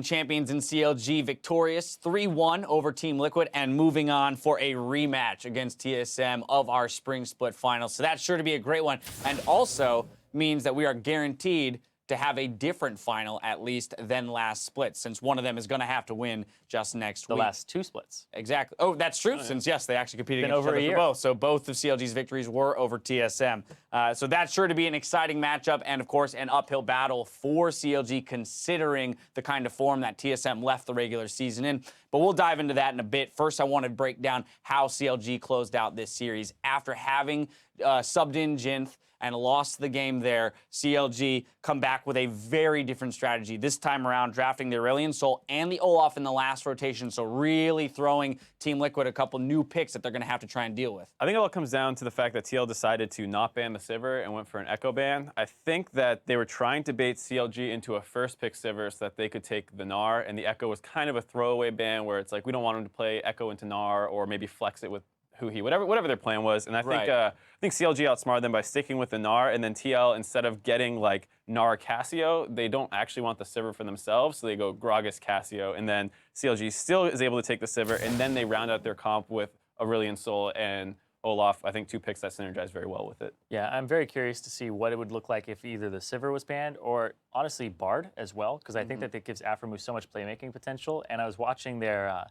Champions in CLG victorious 3-1 over Team Liquid and moving on for a rematch against TSM of our spring split finals. So that's sure to be a great one, and also means that we are guaranteed to have a different final at least than last split, since one of them is going to have to win just next week. The last 2 splits. Exactly. Oh, that's true, since, yes, they actually competed against over each a other year. for both. So both of CLG's victories were over TSM. So that's sure to be an exciting matchup and, of course, an uphill battle for CLG, considering the kind of form that TSM left the regular season in. But we'll dive into that in a bit. First, I want to break down how CLG closed out this series. After having subbed in Jinth and lost the game there, CLG come back with a very different strategy. This time around, drafting the Aurelion Sol and the Olaf in the last rotation, so really throwing Team Liquid a couple new picks that they're going to have to try and deal with. I think it all comes down to the fact that TL decided to not ban the Sivir and went for an Echo ban. I think that they were trying to bait CLG into a first pick Sivir so that they could take the Gnar, and the Echo was kind of a throwaway ban where it's like, we don't want him to play Echo into Gnar or maybe flex it with whatever their plan was. And I think CLG outsmarted them by sticking with the Gnar, and then TL, instead of getting like Gnar Cassio, they don't actually want the Sivir for themselves, so they go Gragas Cassio, and then CLG still is able to take the Sivir, and then they round out their comp with Aurelion Sol and Olaf. I think 2 picks that synergize very well with it. Yeah, I'm very curious to see what it would look like if either the Sivir was banned or, honestly, Bard as well, because I think that gives Aphromoo so much playmaking potential. And I was watching their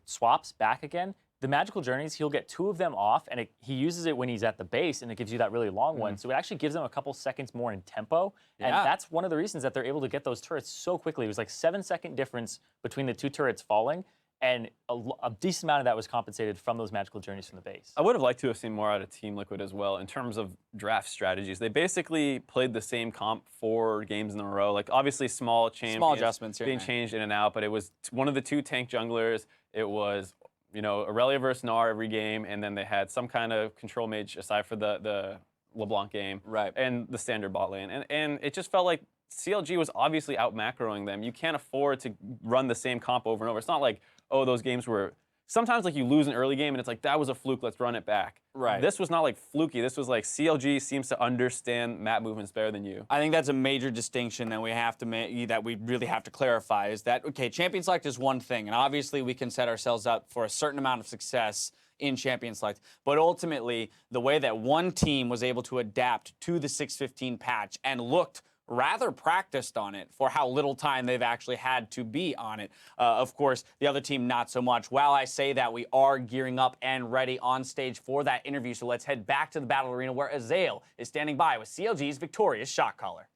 swaps back again. The Magical Journeys, he'll get 2 of them off, and he uses it when he's at the base, and it gives you that really long one. So it actually gives them a couple seconds more in tempo. And that's one of the reasons that they're able to get those turrets so quickly. It was like 7-second difference between the 2 turrets falling, and a decent amount of that was compensated from those Magical Journeys from the base. I would have liked to have seen more out of Team Liquid as well in terms of draft strategies. They basically played the same comp 4 games in a row. Like, obviously small adjustments here, being changed in and out, but it was one of the 2 tank junglers. It was, you know, Aurelia versus Gnar every game, and then they had some kind of control mage aside for the LeBlanc game, and the standard bot lane. And it just felt like CLG was obviously out macroing them. You can't afford to run the same comp over and over. It's not like, oh, those games were, sometimes like you lose an early game and it's like, that was a fluke, let's run it back. This was not like fluky. This was like CLG seems to understand map movements better than you. I think that's a major distinction that we have to make, that we really have to clarify, is that, okay, Champion Select is one thing, and obviously we can set ourselves up for a certain amount of success in Champion Select, but ultimately the way that one team was able to adapt to the 6.15 patch and looked rather practiced on it for how little time they've actually had to be on it. Of course, the other team not so much. While I say that, we are gearing up and ready on stage for that interview, so let's head back to the battle arena where Azael is standing by with CLG's victorious shot caller.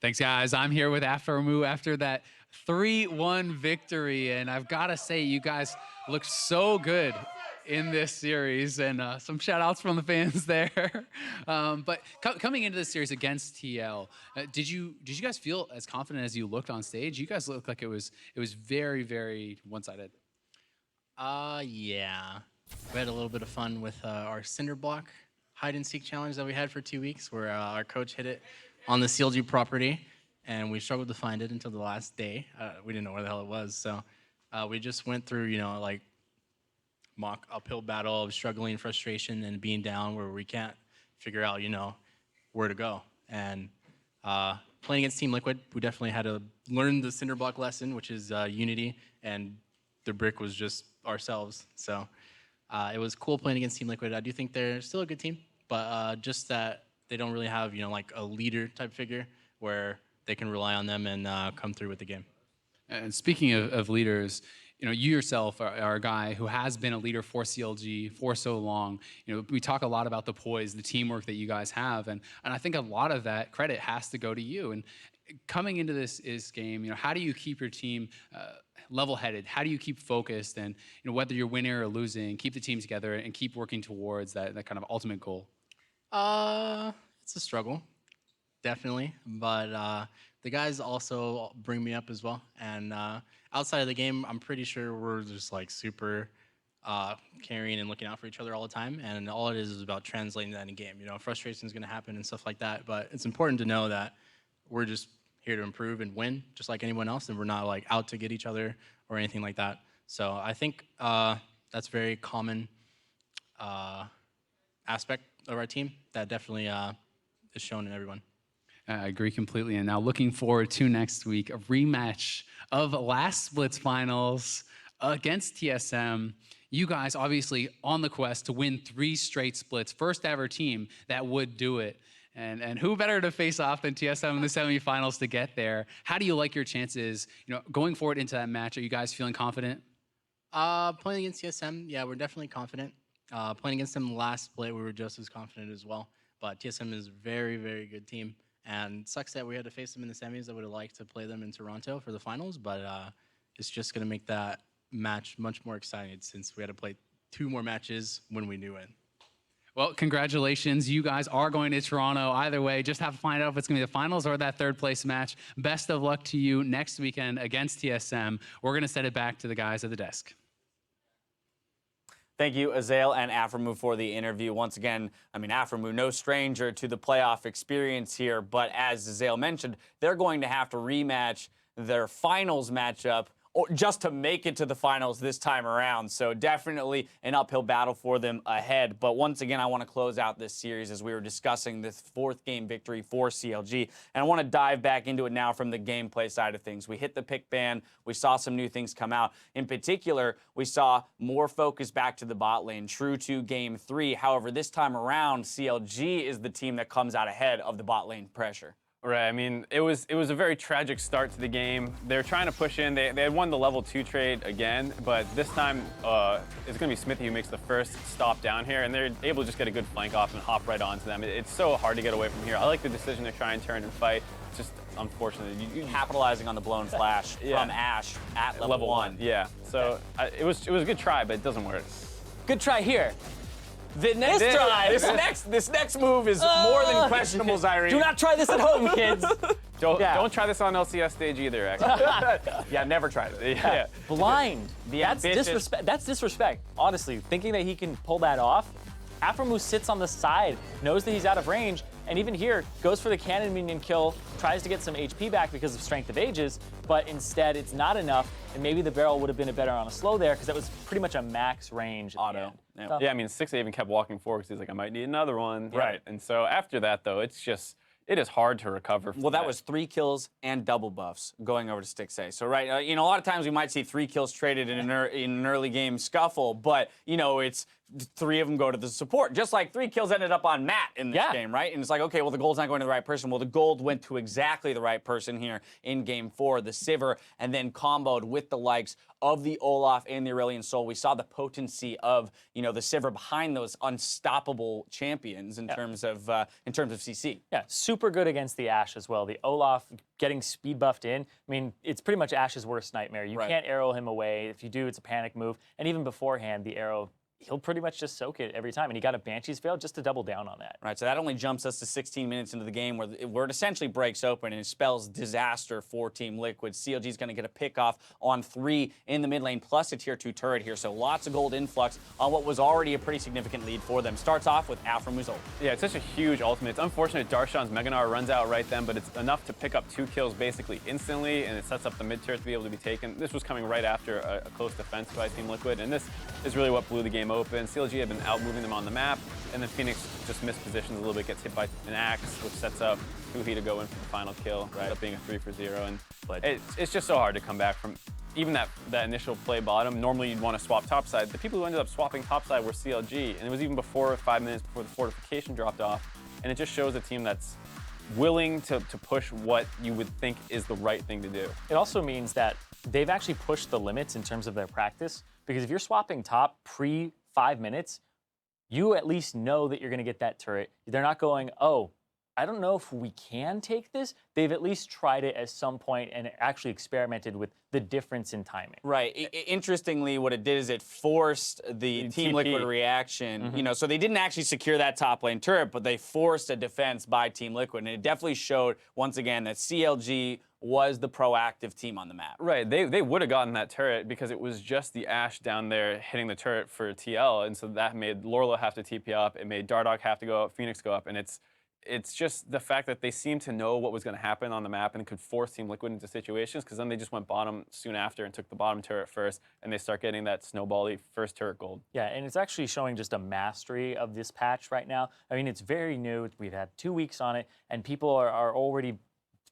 Thanks, guys. I'm here with Aphromoo after that 3-1 victory, and I've got to say, you guys look so good in this series, and some shout outs from the fans there. But coming into this series against TL, did you guys feel as confident as you looked on stage? You guys looked like it was very, very one-sided. Yeah. We had a little bit of fun with our cinder block hide and seek challenge that we had for 2 weeks, where our coach hit it on the CLG property, and we struggled to find it until the last day. We didn't know where the hell it was, so we just went through, you know, like mock uphill battle of struggling, frustration, and being down where we can't figure out, you know, where to go. And playing against Team Liquid, we definitely had to learn the cinder block lesson, which is unity, and the brick was just ourselves. So it was cool playing against Team Liquid. I do think they're still a good team, but just that they don't really have, you know, like a leader type figure where they can rely on them and come through with the game. And speaking of leaders, you know, you yourself are a guy who has been a leader for CLG for so long. You know, we talk a lot about the poise, the teamwork that you guys have, and I think a lot of that credit has to go to you. And coming into this game, you know, how do you keep your team level-headed? How do you keep focused, and, you know, whether you're winning or losing, keep the team together and keep working towards that kind of ultimate goal? It's a struggle, definitely, but the guys also bring me up as well. And outside of the game, I'm pretty sure we're just like super caring and looking out for each other all the time. And all it is about translating that in game. You know, frustration is going to happen and stuff like that. But it's important to know that we're just here to improve and win, just like anyone else. And we're not like out to get each other or anything like that. So I think that's very common aspect of our team that definitely is shown in everyone. I agree completely. And now looking forward to next week, a rematch of last splits finals against TSM. You guys obviously on the quest to win 3 straight splits, first ever team that would do it. And who better to face off than TSM in the semifinals to get there? How do you like your chances, going forward into that match? Are you guys feeling confident? Playing against TSM, yeah, we're definitely confident. Playing against them last split, we were just as confident as well. But TSM is a very, very good team. And it sucks that we had to face them in the semis. I would have liked to play them in Toronto for the finals, but it's just going to make that match much more exciting since we had to play 2 more matches when we knew it. Well, congratulations. You guys are going to Toronto. Either way, just have to find out if it's going to be the finals or that 3rd place match. Best of luck to you next weekend against TSM. We're going to send it back to the guys at the desk. Thank you, Azael and Aframu, for the interview. Once again, Aframu, no stranger to the playoff experience here, but as Azael mentioned, they're going to have to rematch their finals matchup or just to make it to the finals this time around. So definitely an uphill battle for them ahead. But once again, I want to close out this series as we were discussing this 4th game victory for CLG. And I want to dive back into it now from the gameplay side of things. We hit the pick ban. We saw some new things come out. In particular, we saw more focus back to the bot lane, true to game 3. However, this time around, CLG is the team that comes out ahead of the bot lane pressure. Right, it was a very tragic start to the game. They were trying to push in. They had won the level 2 trade again, but this time it's going to be Smithy who makes the first stop down here, and they're able to just get a good flank off and hop right onto them. It's so hard to get away from here. I like the decision to try and turn and fight. It's just unfortunate. Capitalizing on the blown flash from Ash at level 1. Yeah, so it was a good try, but it doesn't work. Good try here. This next move is more than questionable, Zyrene. Do not try this at home, kids. Don't try this on LCS stage either, actually. Yeah, never tried it. Yeah. Blind. That's ambitious. disrespect. That's disrespect. Honestly, thinking that he can pull that off. Aframu sits on the side, knows that he's out of range, and even here, goes for the cannon minion kill, tries to get some HP back because of Strength of Ages, but instead it's not enough, and maybe the barrel would have been better on a slow there because that was pretty much a max range auto. Yeah, 6 even kept walking forward because he's like, I might need another one. Right. And so after that, though, it is hard to recover from that was 3 kills and double buffs going over to Stixay. So, right, a lot of times we might see 3 kills traded in an early game scuffle, but, it's 3 of them go to the support. Just like 3 kills ended up on Matt in this game, right? And it's like, okay, well, the gold's not going to the right person. Well, the gold went to exactly the right person here in game 4, the Sivir, and then comboed with the likes of the Olaf and the Aurelion Sol. We saw the potency of, the Sivir behind those unstoppable champions in terms of CC. Yeah, super good against the Ashe as well. The Olaf getting speed buffed in. It's pretty much Ashe's worst nightmare. You can't arrow him away. If you do, it's a panic move. And even beforehand, the arrow, he'll pretty much just soak it every time. And he got a Banshee's Veil just to double down on that. Right, so that only jumps us to 16 minutes into the game where it essentially breaks open and it spells disaster for Team Liquid. CLG's going to get a pick off on 3 in the mid lane, plus a tier 2 turret here. So lots of gold influx on what was already a pretty significant lead for them. Starts off with Aframu's ult. Yeah, it's such a huge ultimate. It's unfortunate Darshan's Meganar runs out right then, but it's enough to pick up 2 kills basically instantly, and it sets up the mid turret to be able to be taken. This was coming right after a close defense by Team Liquid, and this is really what blew the game open. CLG had been out-moving them on the map, and then Phoenix just mispositions a little bit, gets hit by an axe, which sets up Huhi to go in for the final kill, ends up being a 3-for-0, and it's just so hard to come back from even that initial play bottom. Normally you'd want to swap topside. The people who ended up swapping topside were CLG, and it was even 5 minutes before the fortification dropped off, and it just shows a team that's willing to push what you would think is the right thing to do. It also means that they've actually pushed the limits in terms of their practice, because if you're swapping top pre-5 minutes, you at least know that you're going to get that turret. They're not going, oh, I don't know if we can take this. They've at least tried it at some point and actually experimented with the difference in timing. Right. Interestingly, what it did is it forced the Team Liquid reaction. So they didn't actually secure that top lane turret, but they forced a defense by Team Liquid. And it definitely showed, once again, that CLG was the proactive team on the map. Right. They would have gotten that turret because it was just the Ashe down there hitting the turret for TL. And so that made Lorla have to TP up. It made Dardoch have to go up, Phoenix go up. And it's it's just the fact that they seemed to know what was going to happen on the map and could force Team Liquid into situations, because then they just went bottom soon after and took the bottom turret first, and they start getting that snowbally first turret gold. Yeah, and it's actually showing just a mastery of this patch right now. I mean, it's very new. We've had 2 weeks on it, and people are already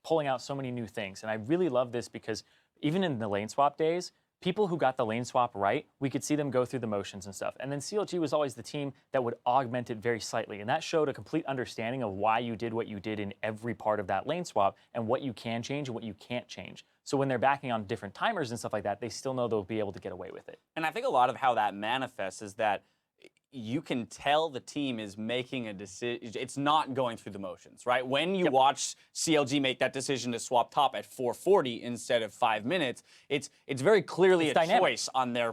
pulling out so many new things. And I really love this because even in the lane swap days, people who got the lane swap right, we could see them go through the motions and stuff. And then CLG was always the team that would augment it very slightly. And that showed a complete understanding of why you did what you did in every part of that lane swap and what you can change and what you can't change. So when they're backing on different timers and stuff like that, they still know they'll be able to get away with it. And I think a lot of how that manifests is that you can tell the team is making a decision. It's not going through the motions, right? When you watch CLG make that decision to swap top at 4:40 instead of 5 minutes, it's very clearly a dynamic. choice on their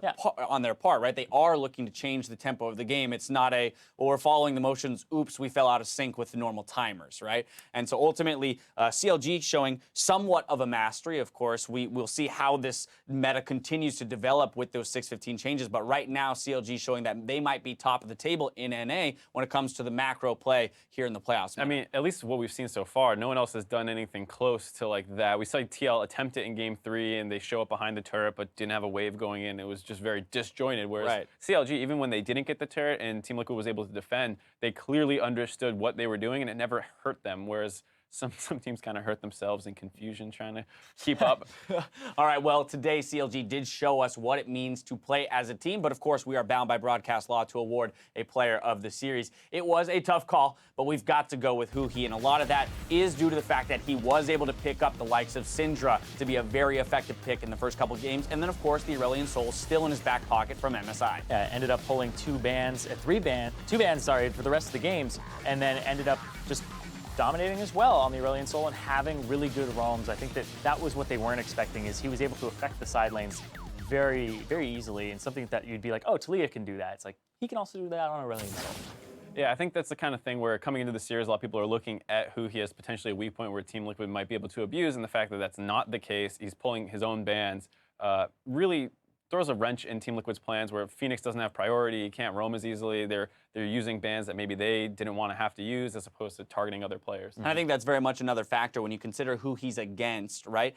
part, right? They are looking to change the tempo of the game. It's not a, well, we're following the motions. Oops, we fell out of sync with the normal timers, right? And so ultimately, CLG showing somewhat of a mastery. Of course, we'll see how this meta continues to develop with those 6:15 changes. But right now, CLG showing that they might be top of the table in NA when it comes to the macro play here in the playoffs. I mean, at least what we've seen so far, no one else has done anything close to like that. We saw TL attempt it in Game 3, and they show up behind the turret, but didn't have a wave going in. It was just very disjointed. Whereas CLG, even when they didn't get the turret and Team Liquid was able to defend, they clearly understood what they were doing, and it never hurt them. Whereas some teams kind of hurt themselves in confusion trying to keep up. All right, well, today CLG did show us what it means to play as a team, but of course we are bound by broadcast law to award a player of the series. It was a tough call, but we've got to go with Huhi, and a lot of that is due to the fact that he was able to pick up the likes of Syndra to be a very effective pick in the first couple of games, and then of course the Aurelion Sol still in his back pocket from MSI. Yeah, ended up pulling two bans for the rest of the games, and then ended up just dominating as well on the Aurelion Sol and having really good roams. I think that was what they weren't expecting, is he was able to affect the side lanes very, very easily, and something that you'd be like, oh, Talia can do that. It's like, he can also do that on Aurelion Sol. Yeah, I think that's the kind of thing where coming into the series, a lot of people are looking at who he has potentially a weak point where Team Liquid might be able to abuse, and the fact that that's not the case, he's pulling his own bans, really throws a wrench in Team Liquid's plans where Phoenix doesn't have priority, he can't roam as easily, they're using bans that maybe they didn't want to have to use as opposed to targeting other players. And I think that's very much another factor when you consider who he's against, right?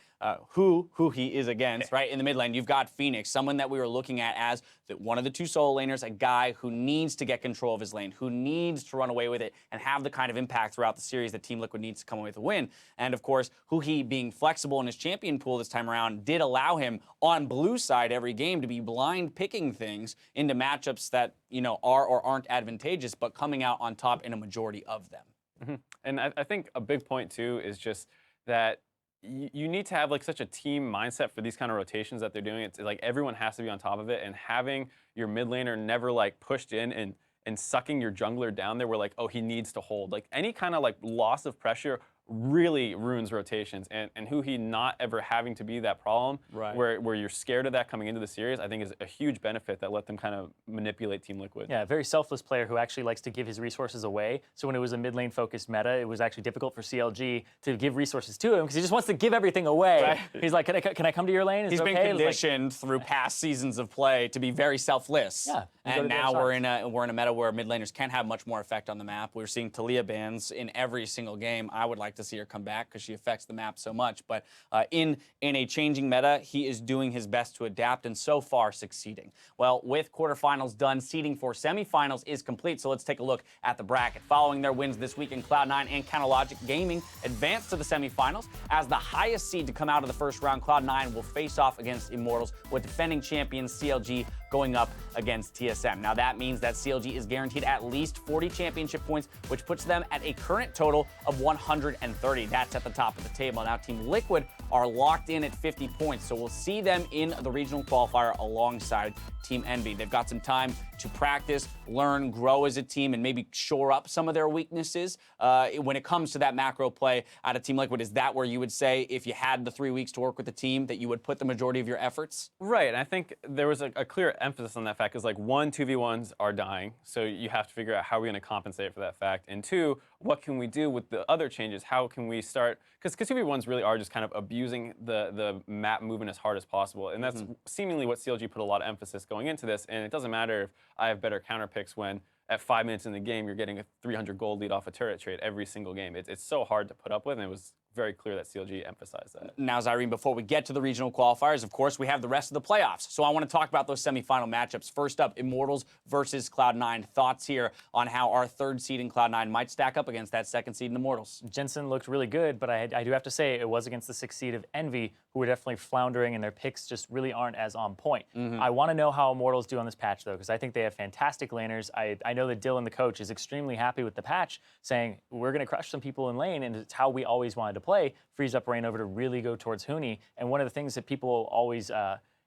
Who he is against, right? In the mid lane, you've got Phoenix, someone that we were looking at as one of the two solo laners, a guy who needs to get control of his lane, who needs to run away with it and have the kind of impact throughout the series that Team Liquid needs to come away with a win. And of course, Huhi being flexible in his champion pool this time around did allow him on blue side every game to be blind picking things into matchups that, you know, are or aren't advantageous, but coming out on top in a majority of them. Mm-hmm. And I think a big point too is just that you need to have like such a team mindset for these kind of rotations that they're doing. It's like everyone has to be on top of it, and having your mid laner never like pushed in and sucking your jungler down there where like, oh, he needs to hold. Like any kind of like loss of pressure really ruins rotations, and Huhi not ever having to be that problem where you're scared of that coming into the series, I think is a huge benefit that let them kind of manipulate Team Liquid. Yeah, a very selfless player who actually likes to give his resources away. So when it was a mid lane focused meta, it was actually difficult for CLG to give resources to him because he just wants to give everything away. Right. He's like, can I come to your lane? Is He's it been okay? conditioned through past seasons of play to be very selfless. Yeah, and now we're in a meta where mid laners can have much more effect on the map. We're seeing Talia bans in every single game. I would like to see her come back because she affects the map so much. But in a changing meta, he is doing his best to adapt and so far succeeding. Well, with quarterfinals done, seeding for semifinals is complete. So let's take a look at the bracket. Following their wins this week in Cloud9 and Counterlogic Gaming advanced to the semifinals. As the highest seed to come out of the first round, Cloud9 will face off against Immortals, with defending champions CLG going up against TSM. Now that means that CLG is guaranteed at least 40 championship points, which puts them at a current total of 130. That's at the top of the table. Now Team Liquid are locked in at 50 points, so we'll see them in the regional qualifier alongside Team Envy. They've got some time to practice, learn, grow as a team, and maybe shore up some of their weaknesses. When it comes to that macro play out of Team Liquid, is that where you would say, if you had the 3 weeks to work with the team, that you would put the majority of your efforts? Right, and I think there was a clear emphasis on that fact, because like 1, 2v1s are dying, so you have to figure out how we're going to compensate for that fact, and 2, what can we do with the other changes? How can we start, because 2v1s really are just kind of abusing the map movement as hard as possible, and that's seemingly what CLG put a lot of emphasis going into this, and it doesn't matter if I have better counter picks when at 5 minutes in the game, you're getting a 300 gold lead off a turret trade every single game. It's so hard to put up with, and it was very clear that CLG emphasized that. Now, Zyrene, before we get to the regional qualifiers, of course, we have the rest of the playoffs. So I want to talk about those semifinal matchups. First up, Immortals versus Cloud9. Thoughts here on how our third seed in Cloud9 might stack up against that second seed in Immortals? Jensen looked really good, but I do have to say it was against the 6th seed of Envy, who were definitely floundering, and their picks just really aren't as on point. I want to know how Immortals do on this patch, though, because I think they have fantastic laners. I know that Dylan, the coach, is extremely happy with the patch, saying we're going to crush some people in lane, and it's how we always wanted to play. Frees up Rain over to really go towards Huni. And one of the things that people always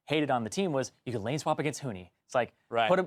hated on the team was you could lane swap against Huni. It's like,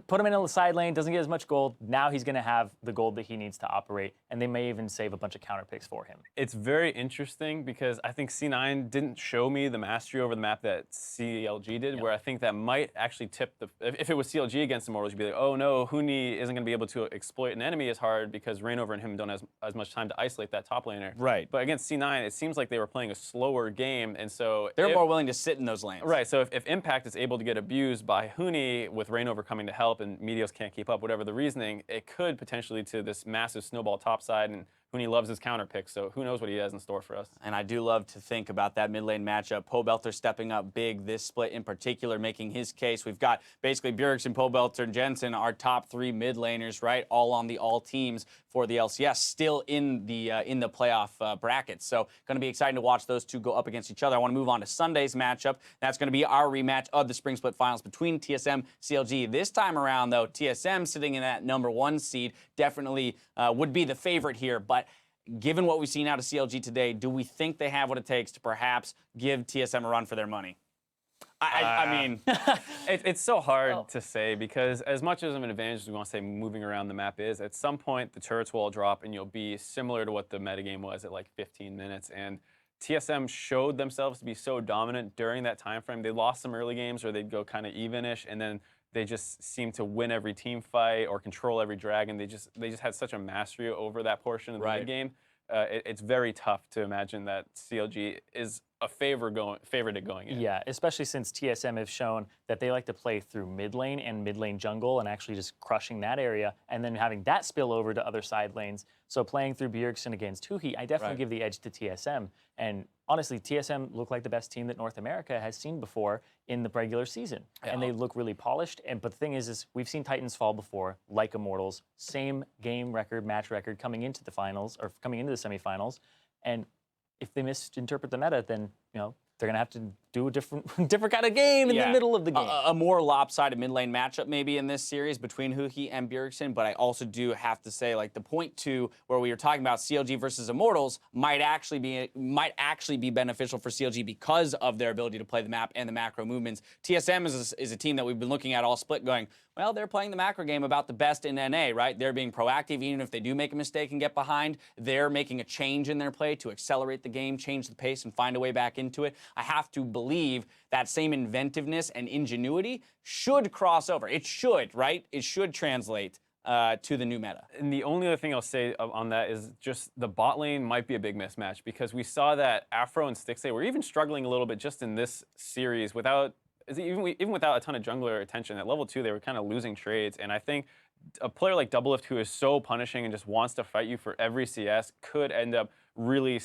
put him in a side lane, doesn't get as much gold. Now he's going to have the gold that he needs to operate, and they may even save a bunch of counter picks for him. It's very interesting because I think C9 didn't show me the mastery over the map that CLG did, where I think that might actually tip the... If it was CLG against Immortals, you'd be like, oh no, Huni isn't going to be able to exploit an enemy as hard because Reignover and him don't have as much time to isolate that top laner. Right. But against C9, it seems like they were playing a slower game, and so... They're more willing to sit in those lanes. Right, so if Impact is able to get abused by Huni with Reignover coming to help and Meteos can't keep up, whatever the reasoning, it could potentially lead to this massive snowball topside, and Huni loves his counter picks, so who knows what he has in store for us. And I do love to think about that mid lane matchup. Pobelter stepping up big this split in particular, making his case. We've got basically Bjergsen, Pobelter, and Jensen, our top three mid laners, right? All on the all teams for the LCS, still in the playoff brackets. So going to be exciting to watch those two go up against each other. I want to move on to Sunday's matchup. That's going to be our rematch of the Spring Split Finals between TSM, CLG. This time around, though, TSM sitting in that #1 seed definitely would be the favorite here, but given what we've seen out of CLG today, do we think they have what it takes to perhaps give TSM a run for their money? I mean... It's so hard to say because as much as of an advantage as we want to say moving around the map is, at some point the turrets will all drop and you'll be similar to what the metagame was at like 15 minutes. And TSM showed themselves to be so dominant during that time frame. They lost some early games where they'd go kind of even-ish, and then they just seemed to win every team fight or control every dragon. They just had such a mastery over that portion of the mid game. It's very tough to imagine that CLG is a favorite at going in. Yeah, especially since TSM have shown that they like to play through mid lane and mid lane jungle and actually just crushing that area and then having that spill over to other side lanes. So playing through Bjergsen against Huhi, I definitely give the edge to TSM. And honestly, TSM look like the best team that North America has seen before in the regular season. And they look really polished. But the thing is we've seen Titans fall before, like Immortals, same game record, match record coming into the finals or coming into the semifinals. And if they misinterpret the meta, then they're gonna have to do a different kind of game in the middle of the game. A more lopsided mid lane matchup maybe in this series between Huhi and Bjergsen, but I also do have to say, like, the point two where we were talking about CLG versus Immortals might actually be beneficial for CLG because of their ability to play the map and the macro movements. TSM is a team that we've been looking at all split going, well, they're playing the macro game about the best in NA, right? They're being proactive, even if they do make a mistake and get behind. They're making a change in their play to accelerate the game, change the pace, and find a way back into it. I have to believe that same inventiveness and ingenuity should cross over. It should, right? It should translate to the new meta. And the only other thing I'll say on that is just the bot lane might be a big mismatch because we saw that Afro and Stixxay were even struggling a little bit just in this series even without a ton of jungler attention. At level 2, they were kind of losing trades, and I think a player like Doublelift who is so punishing and just wants to fight you for every CS could end up really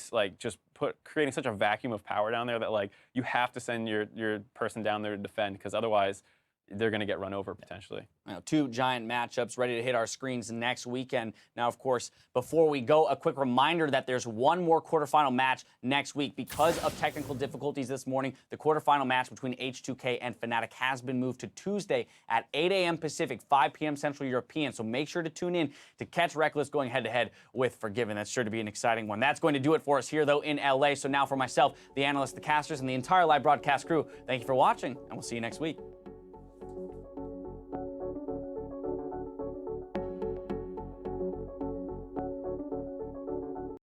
creating such a vacuum of power down there that you have to send your person down there to defend because otherwise they're going to get run over potentially. Two giant matchups ready to hit our screens next weekend. Now, of course, before we go, a quick reminder that there's one more quarterfinal match next week. Because of technical difficulties this morning, the quarterfinal match between H2K and Fnatic has been moved to Tuesday at 8 a.m. Pacific, 5 p.m. Central European. So make sure to tune in to catch Reckless going head-to-head with Forgiven. That's sure to be an exciting one. That's going to do it for us here, though, in LA. So now for myself, the analyst, the casters, and the entire live broadcast crew, thank you for watching, and we'll see you next week.